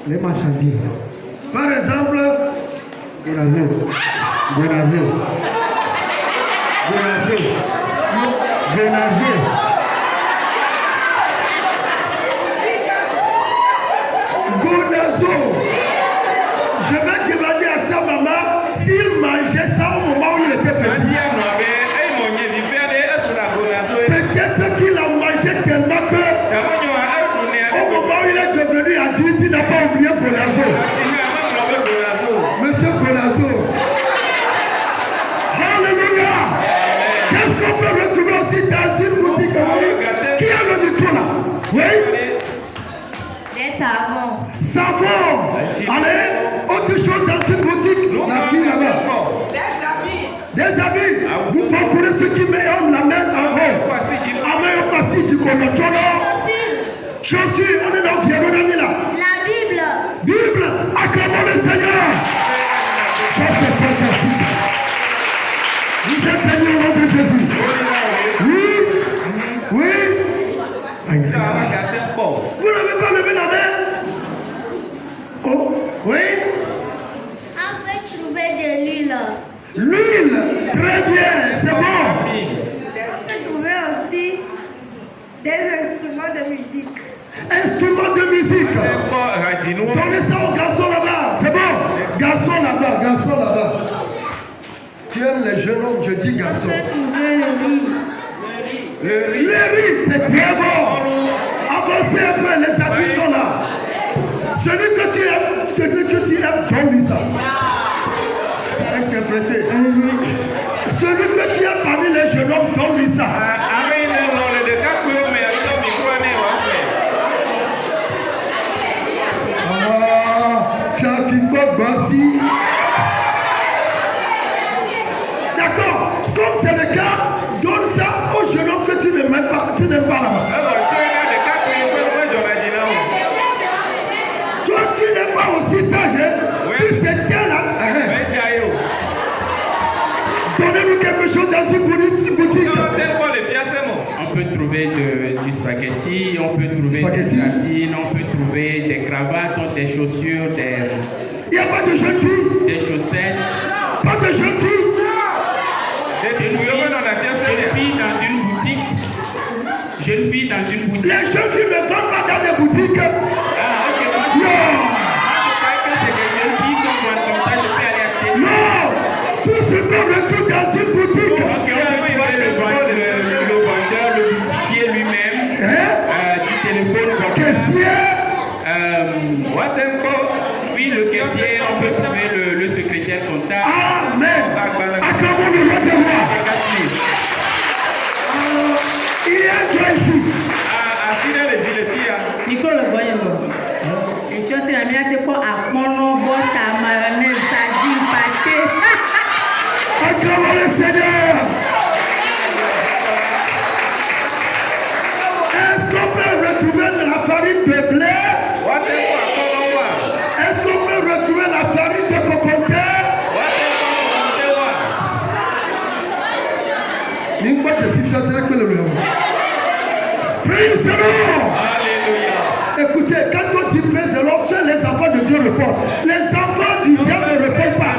Les marchandises. Par exemple, je vais demander à sa maman s'il mangeait ça au moment où il était petit. Peut-être qu'il a mangé tellement que au moment où il est devenu adulte, il n'a pas oublié Golazo. Monsieur Golazo. Alléluia. Qu'est-ce qu'on peut retrouver aussi dans une boutique? Qui a le micro là? Oui? Des savons. Savon. Allez, autre chose dans une boutique. La fille là-bas. Des habits. Vous parcourez ce qui met la main en haut. Amen, passé du chaussures, on est dans le là. La Bible. Bible, acclamons le Seigneur. Ça c'est fantastique. Vous êtes bénis au nom de Jésus. Oui. Oui. Aïe, aïe. Vous n'avez pas levé la main? Oh, oui. On peut trouver de l'huile. L'huile, très bien, c'est bon. On peut trouver aussi des instruments de musique. Instruments de musique. Donnez ça au garçon là-bas. C'est bon. Garçon là-bas. Tu aimes les jeunes hommes, je dis garçon. On peut trouver le riz. Le riz, c'est très bon. Avancez un peu, les adultes sont là. Celui que tu aimes, donne-lui ça. Interprété. Celui que tu aimes parmi les jeunes hommes, donne-lui ça. D'accord, comme c'est le cas, donne ça au jeune homme que tu n'aimes pas, là-bas. Toi, tu n'aimes pas aussi ça, si c'était là. Donnez-nous quelque chose dans une boutique. On peut trouver du spaghetti, on peut trouver des sardines, on peut trouver des cravates, des chaussures, Il n'y a pas de jeunes filles. Des chaussettes. Pas de jeunes filles. vis dans une boutique. Les jeunes filles ne vendent pas dans des boutiques. Ah, ok. Non. Que c'est des jeunes filles comme moi, comme ça, je peux aller acheter. Non. Tout ce qu'on retrouve dans une boutique. Ok, on peut voir le vendeur, le boutiquier lui-même, du téléphone comme Caissier. Oui, le caissier, on peut trouver le secrétaire comptable. Amen. Acclamons le roi de roi. Il est un gars ici. Micro le voyez-vous. Et si on s'est amené à te prendre à prendre ta mayonnaise, sardine, pâté. Acclamons le Seigneur. Est-ce qu'on peut retrouver de la farine de blé? Est-ce qu'on peut retrouver la farine de cocotier? Praise the Lord. Écoutez, quand on dit praise the Lord, seuls les enfants de Dieu répondent. Les enfants du diable ne répondent pas.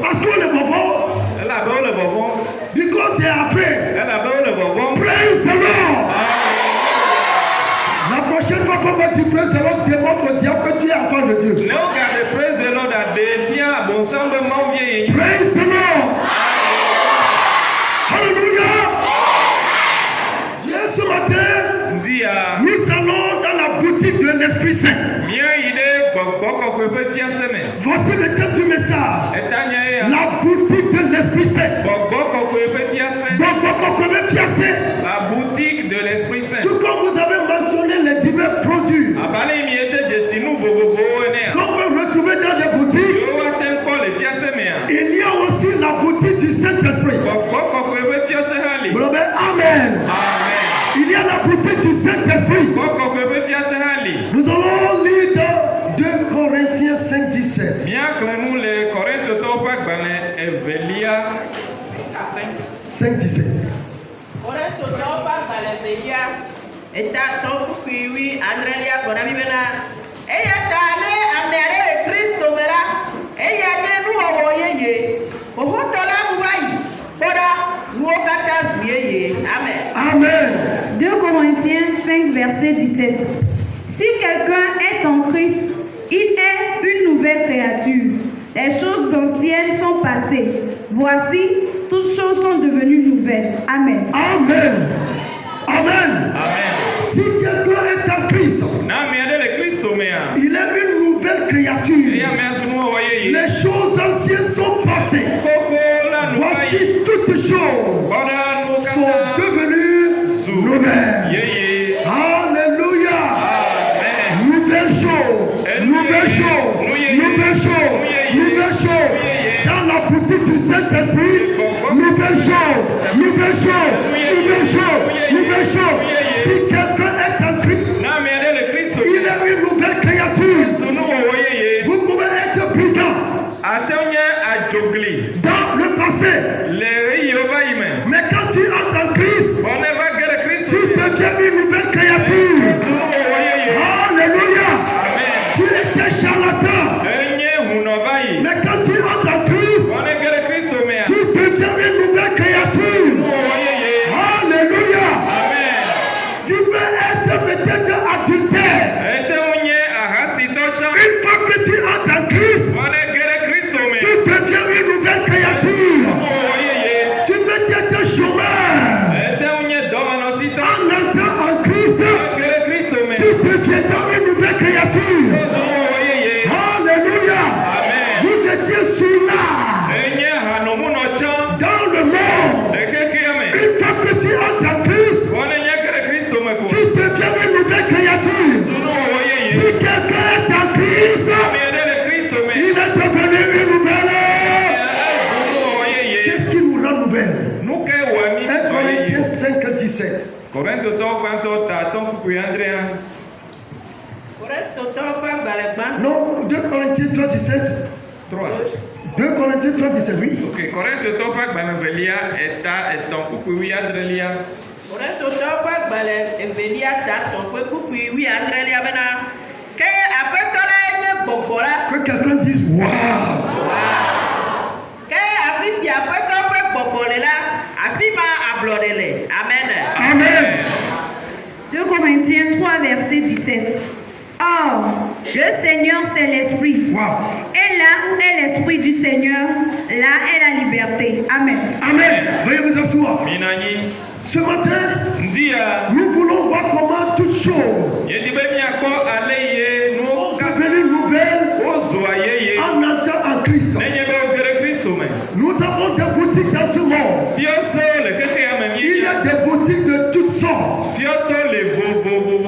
Parce qu'on le vont. Because they are afraid. Praise the Lord. La prochaine fois qu'on va dire praise the Lord, demande au diable que tu es enfant de Dieu. Praise the Lord. Alléluia. Hier ce matin, nous allons dans la boutique de l'Esprit Saint. Voici le thème du message. La boutique de l'Esprit Saint. La boutique de l'Esprit Saint. Tout comme vous avez mentionné les divers produits qu'on peut retrouver dans des boutiques, il y a aussi la boutique du Saint-Esprit. Amen. Il y a la boutique du Saint-Esprit. Nous allons lire dans 2 Corinthiens 5, 17. 5, 17. Amen. 2 Corinthiens 5, verset 17. Si quelqu'un est en Christ, il est une nouvelle créature. Les choses anciennes sont passées. Voici, toutes choses sont devenues nouvelles. Amen. Amen. Amen. Si quelqu'un est en Christ, il est une nouvelle créature. Les choses anciennes sont passées. Voici toutes choses sont devenues nouvelles. Alléluia. Nouvelle chose. Dans la boutique du Saint-Esprit, nouvelle chose. Si quelqu'un est en Christ, il est une nouvelle créature. Vous pouvez être brigand dans le passé, mais quand tu entres en Christ, tu deviens une nouvelle créature. Alléluia. Tu étais charlatan, mais quand tu entres en Christ, tu deviens une nouvelle créature. Alléluia. Tu peux être peut-être adultère. Une fois que tu entres en Christ, tu deviens une nouvelle créature. Tu peux être chômeur. En entrant en Christ, tu deviens une nouvelle créature. Alléluia. Vous étiez sous l'art dans le monde. Une fois que tu entres en Christ, tu deviens une nouvelle créature. Si quelqu'un est en Christ, il est devenu une nouvelle. Qu'est-ce qui nous rend nouvelle? 1 Corinthiens 5, 17. Non, 2 Corinthiens 3, 17. 2 Corinthiens 3, 17, oui. Ok, Corinthiens topa gbanevelia eta etɔnkukui adrelia. Corinthiens topa gbanevelia ta tɔnkukui adrelia bena ke aƒetɔ la nye gbɔgbɔ la. Que quelqu'un dise waouh. Ke afi si aƒetɔ ƒe gbɔgbɔ le la, afi ma ablɔ le le. Corinthiens 3, verset 17. Or, le Seigneur, c'est l'Esprit. Wow. Et là où est l'Esprit du Seigneur, là est la liberté. Amen. Amen. Veuillez vous asseoir. Minani. Ce matin, Ndia. nous voulons voir comment toutes choses sont devenues nouvelles en entrant en Christ. Nous avons des boutiques dans ce monde. Il y a des boutiques de toutes sortes.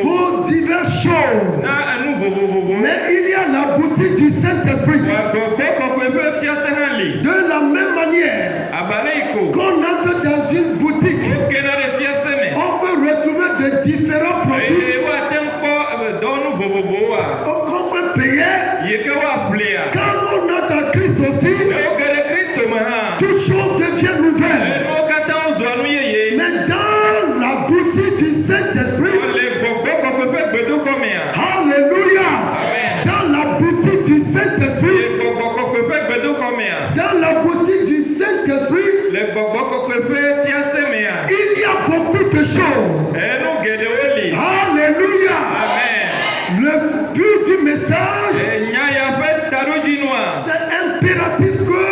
Pour diverses choses. Mais il y a la boutique du Saint-Esprit. De la même manière qu'on entre dans une boutique, on peut retrouver de différents produits qu'on peut payer. Quand on entre en Christ aussi, toutes choses deviennent nouvelles. Mais dans la boutique du Saint-Esprit, alléluia, dans la boutique du Saint-Esprit, dans la boutique du Saint-Esprit, il y a beaucoup de choses. Alléluia. Le but du message, c'est impératif que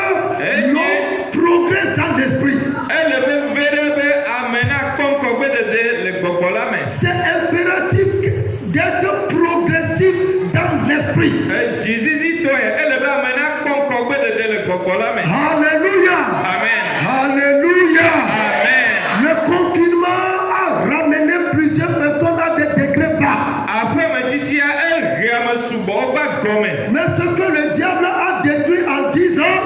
l'on progresse dans l'esprit. C'est impératif d'être progressif dans l'esprit. Alléluia. Alléluia. Le confinement a ramené plusieurs personnes à des degrés bas. Mais ce que le diable a détruit en 10 ans,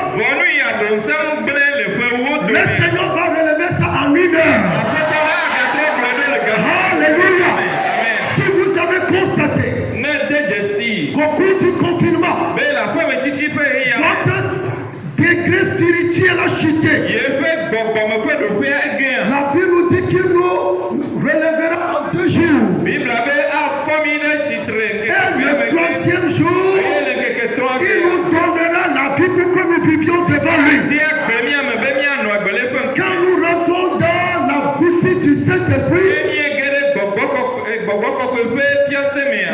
le Seigneur va relever ça en 1 heure. Alléluia. Si vous avez constaté qu'au cours du confinement, votre degré spirituel a chuté, la Bible nous dit qu'il nous relèvera en 2 jours. Et le 3e jour, il nous donnera la vie pour que nous vivions devant lui. Quand nous rentrons dans la boutique du Saint-Esprit,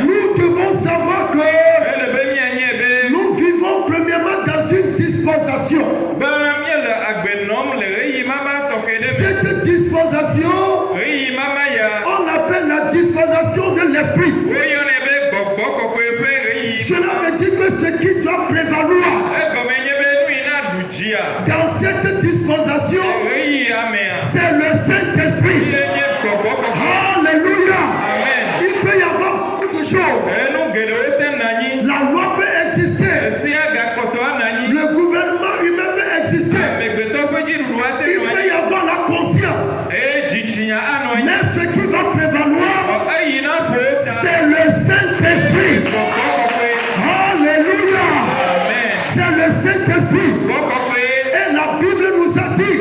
nous devons savoir que nous vivons premièrement dans une dispensation. Cette dispensation, on l'appelle la dispensation de l'esprit. Cela veut dire que ce qui doit prévaloir dans cette dispensation, c'est le Saint-Esprit. Alléluia. Il peut y avoir beaucoup de choses. La loi peut exister. Le gouvernement humain peut exister. Il peut y avoir la conscience. Mais ce qui va prévaloir, c'est le Saint-Esprit. Alléluia. C'est le Saint-Esprit. Et la Bible nous a dit que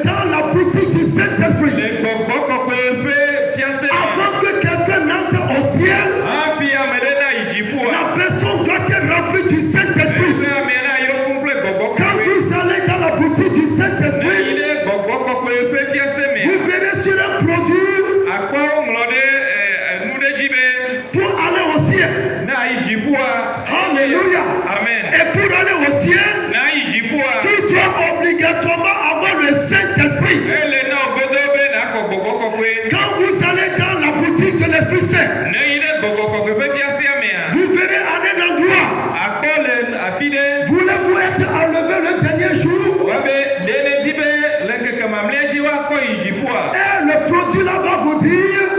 dans la boutique du Saint-Esprit, avant que quelqu'un entre au ciel, la personne doit être remplie du Saint-Esprit. Quand vous allez dans la boutique du Saint-Esprit, vous verrez sur un produit pour aller au ciel. Alléluia. Et pour aller au ciel, tu dois obligatoirement avoir le Saint-Esprit. Quand vous allez dans la boutique de l'Esprit Saint, vous verrez à un endroit, voulez-vous être enlevé le dernier jour? Et le produit là va vous dire,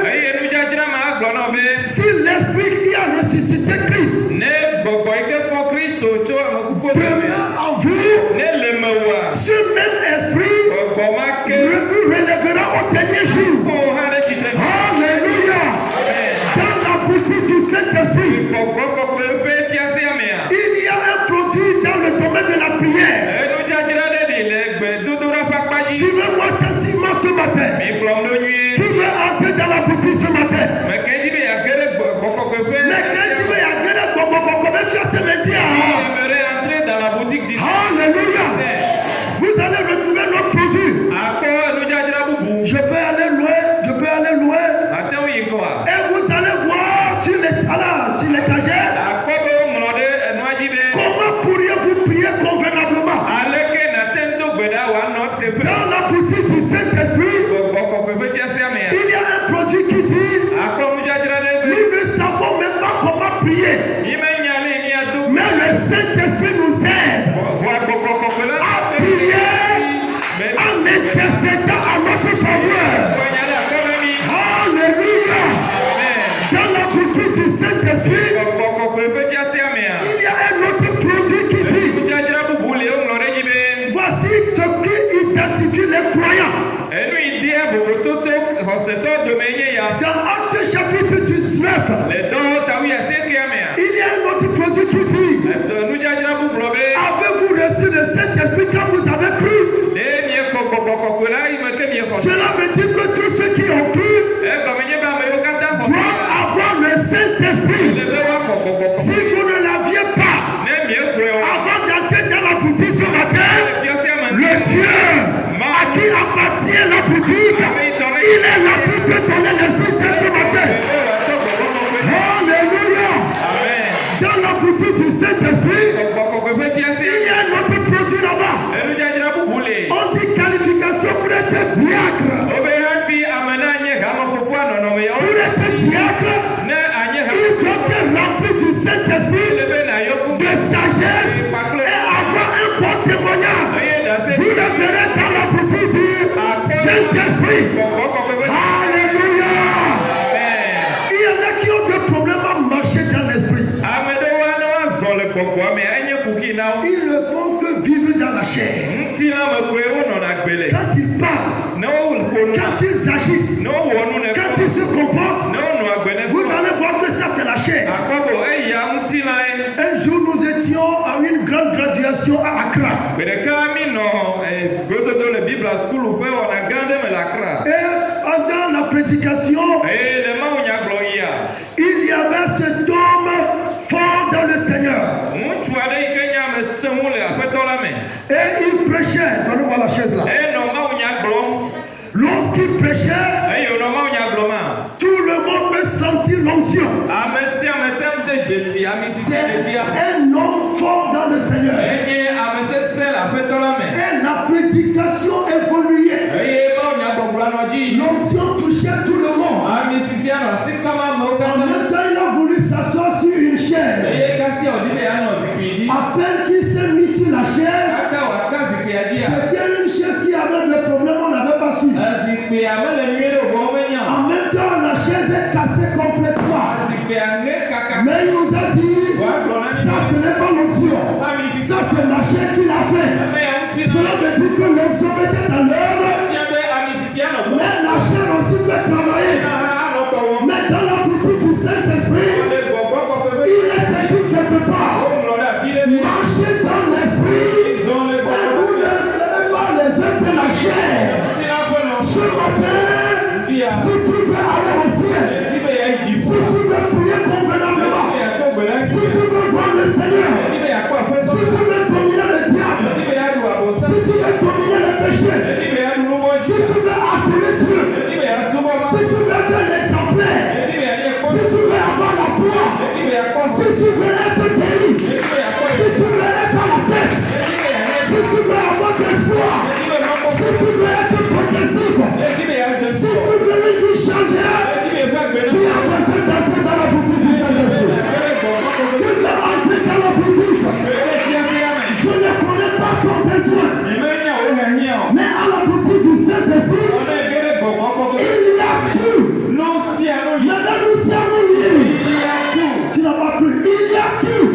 si l'Esprit qui a ressuscité Christ demeure en vous, ce même Esprit vous relèvera au dernier jour. Alléluia. Dans la boutique du Saint-Esprit, il y a un produit dans le domaine de la prière. Suivez-moi attentivement ce matin. Qui veut entrer dans la boutique ce matin? Mais quand tu veux y aller, tu as ce métier. Alléluia. Vous allez retrouver notre produit. Je peux aller loin. Saint-Esprit nous aide à prier en intercédant à notre faveur. Alléluia. Dans la boutique du Saint-Esprit, il y a un autre produit qui dit, voici ce qui identifie les croyants. Dans Actes chapitre 19, il y a un autre produit qui dit, avez-vous reçu le Saint-Esprit quand vous avez cru? Cela veut dire que tous ceux qui ont cru doivent avoir le Saint-Esprit. Si vous ne l'aviez pas, avant d'entrer dans la boutique ce matin, le Dieu à qui appartient la boutique, il est là pour te donner l'Esprit Saint ce matin. Alléluia. Dans la boutique du Saint-Esprit, il y a un autre produit là-bas. On dit qualification pour être diacre. Pour être diacre, il faut être rempli du Saint-Esprit, de sagesse et avoir un bon témoignage. Vous le verrez dans la boutique du Saint-Esprit. Alléluia. Il y en a qui ont des problèmes à marcher dans l'esprit. Ils ne font que vivre dans la chair. Quand ils parlent, quand ils agissent, quand ils se comportent, vous allez voir que ça c'est la chair. Un jour nous étions à une grande graduation à Accra. Et pendant la prédication, il y avait cet homme fort dans le Seigneur. Et il prêchait. Donne-moi la chaise là. Lorsqu'il prêchait, tout le monde peut sentir l'onction. C'est un homme fort dans le Seigneur. Et la prédication évoluait. L'onction touchait tout le monde. En même temps, il a voulu s'asseoir sur une chaise. À peine qu'il s'est mis sur la chaise, c'était une chaise qui avait des problèmes, on n'avait pas su. En même temps, la chaise est cassée complètement. Mais il nous a dit, ça ce n'est pas l'onction. Ça c'est la chaise qu'il a fait. Cela veut dire que l'onction était à l'œuvre. Mais la chaise aussi peut travailler. Mais dans la boutique du Saint-Esprit, il est écrit quelque part. Marchez dans l'esprit. Et vous ne verrez pas les œuvres de la chair. Ce matin, si tu veux aller au ciel, si tu veux prier convenablement, si tu veux voir le Seigneur, si tu veux dominer le diable, si tu veux dominer le péché, si tu veux appeler Dieu, si tu veux être l'exemplaire, si tu veux avoir la foi, si tu veux être guéri, si tu veux être à la tête, si tu veux avoir de l'espoir, si tu veux être progressif, si tu veux une vie changée, tu as besoin d'entrer dans la boutique du Saint-Esprit. Tu veux entrer dans la boutique. Je ne connais pas ton besoin. Mais à la boutique du Saint-Esprit, il y a tout. Maintenant nous sommes liés. Tu n'as pas cru. Il y a tout.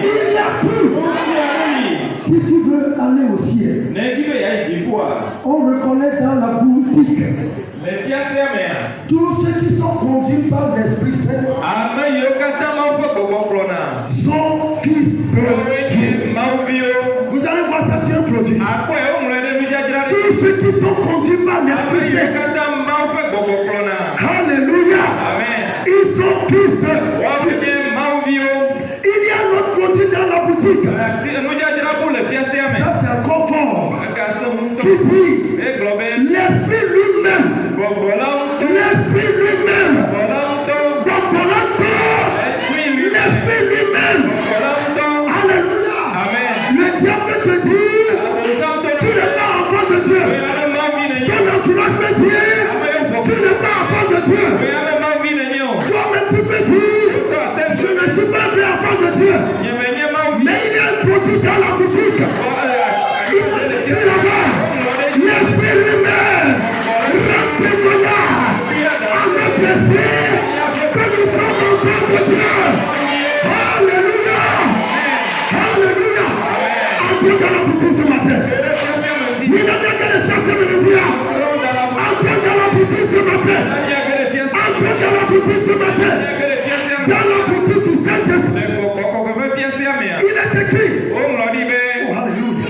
Il y a tout. Si tu veux aller au ciel, on reconnaît dans la boutique tous ceux qui sont conduits par l'Esprit Saint sont fils de Dieu. Vous allez voir ça sur un produit. Tous ceux qui sont conduits par l'Esprit Saint, alléluia, ils sont fils de Dieu. Il y a un autre produit dans la boutique. Ça c'est un confort qui dit l'Esprit lui-même. L'Esprit lui-même. L'Esprit lui-même. Alléluia. Le diable te dit tu n'es pas enfant de Dieu. Ton entourage peut dire tu n'es pas enfant de Dieu. Toi-même tu peux dire je ne suis pas un enfant de Dieu. boutique, dans la boutique. Là-bas, l'esprit lui-même rend témoignage à notre esprit que nous sommes enfants de Dieu. Alléluia. Alléluia. Entrons dans la boutique ce matin. Il n'a bien que les fiancés me le dire. Entrons dans la boutique ce matin. Entrons dans la boutique ce matin. Dans la boutique du Saint-Esprit. Il est écrit. Oh, alléluia.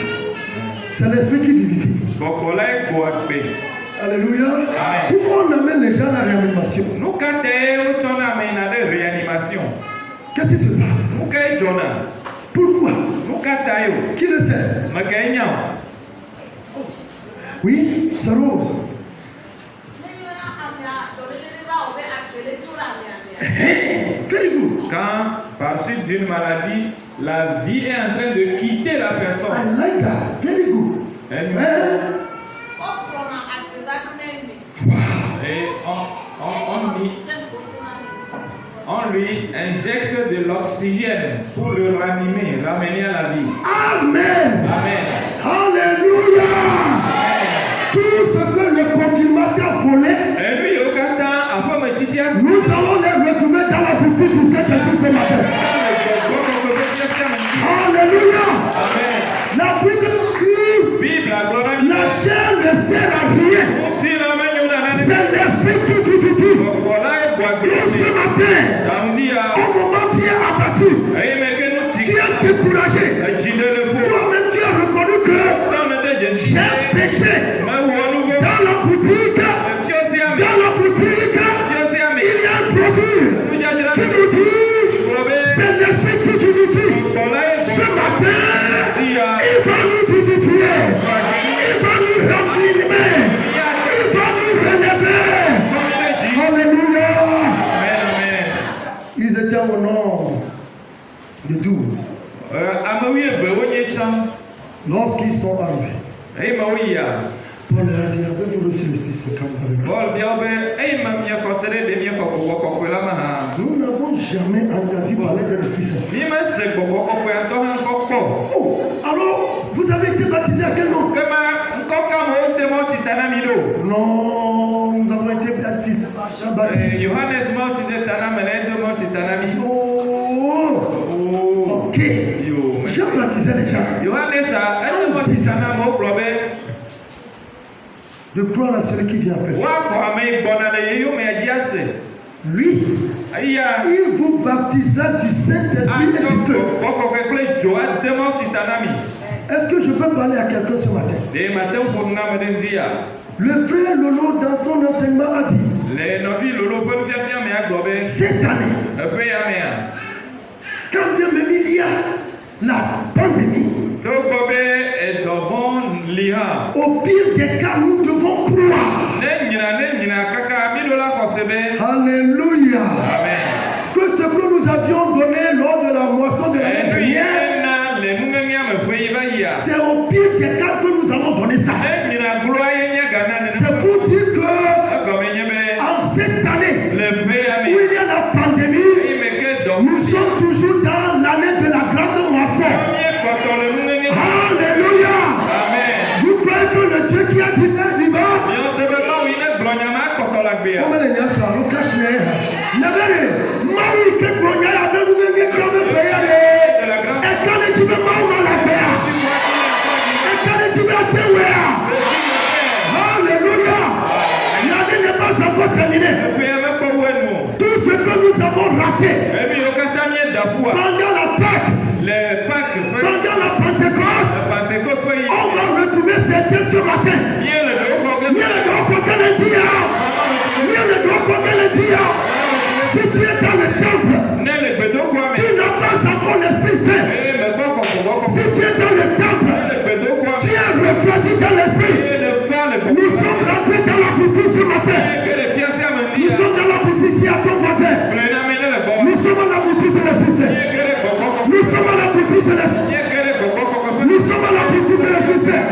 C'est l'esprit qui vivifie. Alléluia. Pourquoi on amène les gens à la réanimation? Qu'est-ce qui se passe? Pourquoi? Qui le sait? Oui, c'est Rose. Very good. Quand, par suite d'une maladie, la vie est en train de quitter la personne. I like that. Very good. Et on lui injecte de l'oxygène pour le ranimer, ramener à la vie. Amen. Amen. Alléluia. Tout ce que le confirmateur volait, nous allons les retrouver dans la boutique du Saint-Esprit ce matin. Alléluia. Amen. La Bible dit, la chair ne sert à rien. C'est l'esprit qui vivifie. Et ce matin, au moment où tu es abattu, tu es découragé. Toi-même, tu as reconnu que j'ai péché. Dans la boutique, il y a un produit qui nous dit, c'est l'esprit qui vivifie. Ce matin, il va nous vivifier. Il va nous ranimer. Il va nous relever. Alléluia. Ils étaient au nombre de 12. Lorsqu'ils sont arrivés, Paul leur a dit, avez-vous reçu l'Esprit Saint quand vous avez cru? Nous n'avons jamais entendu parler de l'Esprit Saint. Oh, alors, vous avez été baptisé à quel nom? Non, nous avons été baptisés par Jean-Baptiste. Oh, ok. Jean baptisait les gens. De gloire à celui qui vient après. Lui, il vous baptisera du Saint-Esprit et du feu. Est-ce que je peux parler à quelqu'un ce matin? Le frère Lolo, dans son enseignement, a dit, cette année, quand bien même il y a la pandémie, au pire des cas, nous devons croire. Alléluia. Amen. Que ce que nous avions donné lors de la moisson de l'année dernière, c'est au pire des cas que nous allons donner ça. C'est pour dire que en cette année où il y a la pandémie, nous sommes toujours dans l'année de la grande moisson. Alléluia. Vous croyez que le Dieu qui a dit ça vivant? Comment les gens sont le caché? Il y avait les maris qui brûlaient avec vous, qui avaient payé. Et quand les gens m'ont la paix, et quand les gens m'ont payé, alléluia. L'année n'est pas encore terminée. Tout ce que nous avons raté pendant la Pâque, pendant la Pentecôte, on va retrouver certains ce matin. Si tu es dans le temple, tu n'as pas encore l'Esprit Saint. Si tu es dans le temple, tu es refroidi dans l'Esprit. Nous sommes rentrés dans la boutique ce matin. Nous sommes dans la boutique, dis à ton voisin. Nous sommes à la boutique de l'Esprit Saint. Nous sommes à la boutique de l'Esprit Saint. Nous sommes à la boutique de l'Esprit Saint.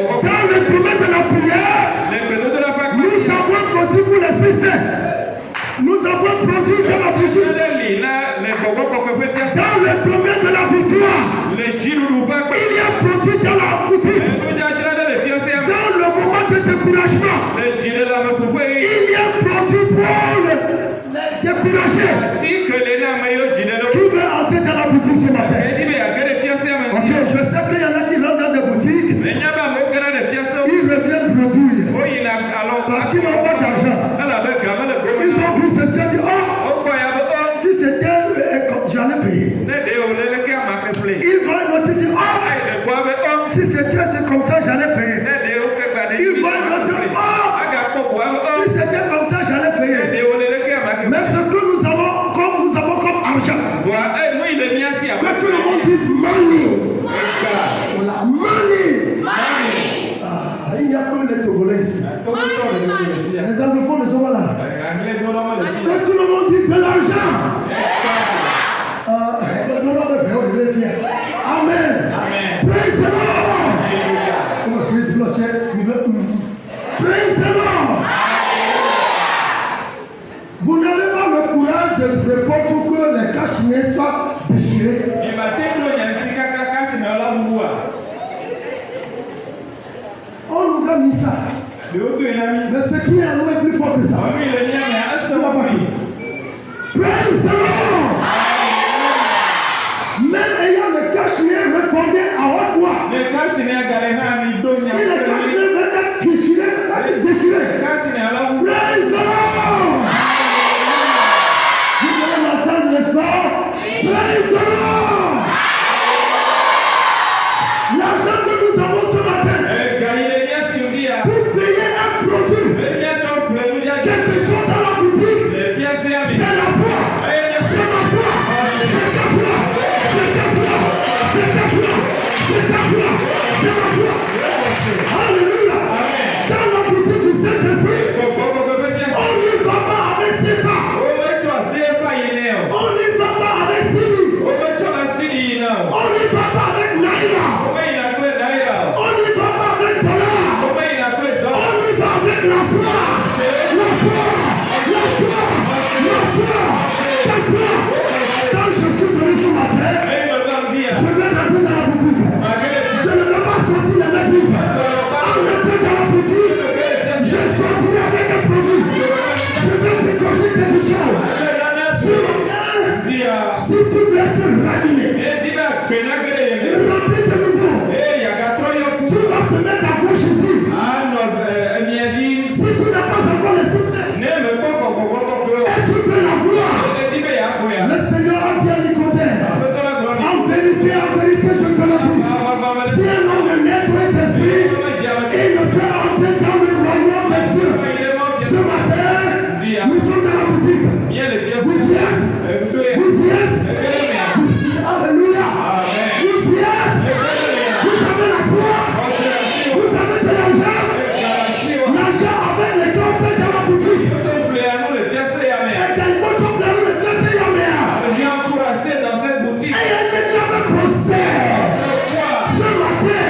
Dans le domaine de la prière, nous avons produit pour l'Esprit Saint. Nous avons produit dans la boutique. Dans le domaine de la victoire, découragement. Il y a un produit pour les décourager. Qui veut entrer dans la boutique ce matin? Ok, je sais qu'il y en a qui rentrent dans des boutiques. Ils reviennent produire. Parce qu'ils n'ont pas d'argent. Ils ont vu ceci et dit, oh, si c'était, j'en ai payé. Ils vont une autre dire, oh, si c'était comme ça, j'en ai payé. Ils vont une autre dire, oh, si c'était comme ça, j'en ai payé. Mais ce que nous avons comme argent, que tout le monde dise money. Voilà, money. Il n'y a que les Togolais ici. Les anglophones ne sont pas là. Que tout le monde dit de l'argent. Amen. Praise the Lord. Praise the Lord. Praise the Lord. Vous n'avez pas le courage de répondre pour que les cachemires soient déchirés. On nous a mis ça. Mais ce qui est en nous est plus fort que ça. Praise the Lord. Même ayant le cachemire, répondez à haute voix. Si le cachemire veut être déchiré, praise the Lord. Vous allez m'entendre, n'est-ce pas? Praise the Lord. L'argent que nous avons ce matin pour payer un produit, quelque chose dans la boutique, c'est la foi. C'est ma foi. Alléluia. Dans la boutique du Saint-Esprit, on n'y va pas avec CFA. On n'y va pas avec Sili. On n'y va pas avec Naira. On n'y va pas avec dollar. On y va avec la foi. La foi. Quand je suis venu ce matin, je vais rentrer dans la boutique. Je ne vais pas sortir la même vie. En rentrant dans la boutique, je sortirai avec un produit. Je vais décocher quelque chose. Si tu veux être ranimer, rempli de nouveau, tu vas te mettre à gauche ici. Si tu n'as pas encore l'esprit saint, et tu peux la voir, le Seigneur a dit à Nicodème, en vérité, je te le dis, si un homme est né pour être esprit, il ne peut entrer dans le royaume des cieux. Ce matin, nous sommes dans la boutique. Vous y êtes? Alléluia. Vous y êtes? Vous avez la foi? Vous avez de l'argent? L'argent avec lequel on peut dans la boutique. Et quelqu'un qui fait le fiancé Yamea. Et il y a quelqu'un qui conseille. Ce matin,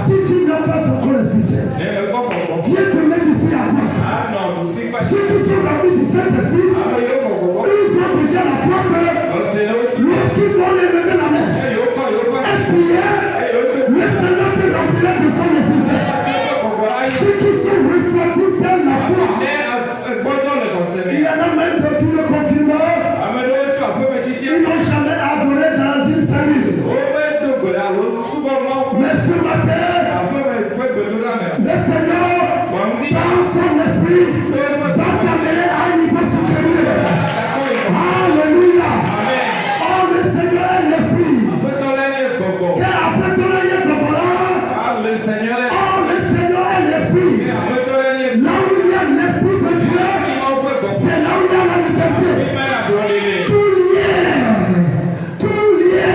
si tu n'as pas encore l'Esprit Saint, viens te mettre ici à droite. Ceux qui sont remplis du Saint-Esprit, ils ont déjà la foi que lorsqu'ils vont lever la main et prier, le Seigneur te remplira de son Esprit Saint. Ceux qui sont refroidis dans la foi, il y en a même depuis le confinement, ils n'ont jamais adoré dans une cellule. Mais ce matin, le Seigneur, par son esprit, va t'amener à un niveau supérieur. Alléluia. Oh, le Seigneur est l'esprit. Et après ton règne de bonheur, le Seigneur est l'esprit. Là où il y a l'esprit de Dieu, c'est là où il y a la liberté. Tout lien.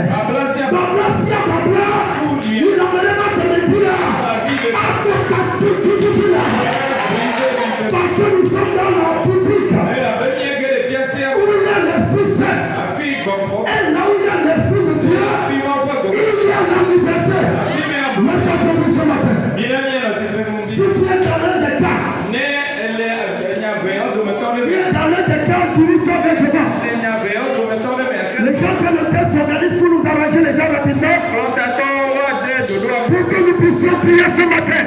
Bablasia, il n'amène pas de me dire, parce que nous sommes dans la boutique où il y a l'Esprit Saint. Et là où il y a l'Esprit de Dieu, il y a la liberté. Mettons-nous ce matin. Si tu es dans l'un des cas, tu risques d'être dedans. Les gens que le test s'organise pour nous arranger les gens rapidement. Pour que nous puissions prier ce matin.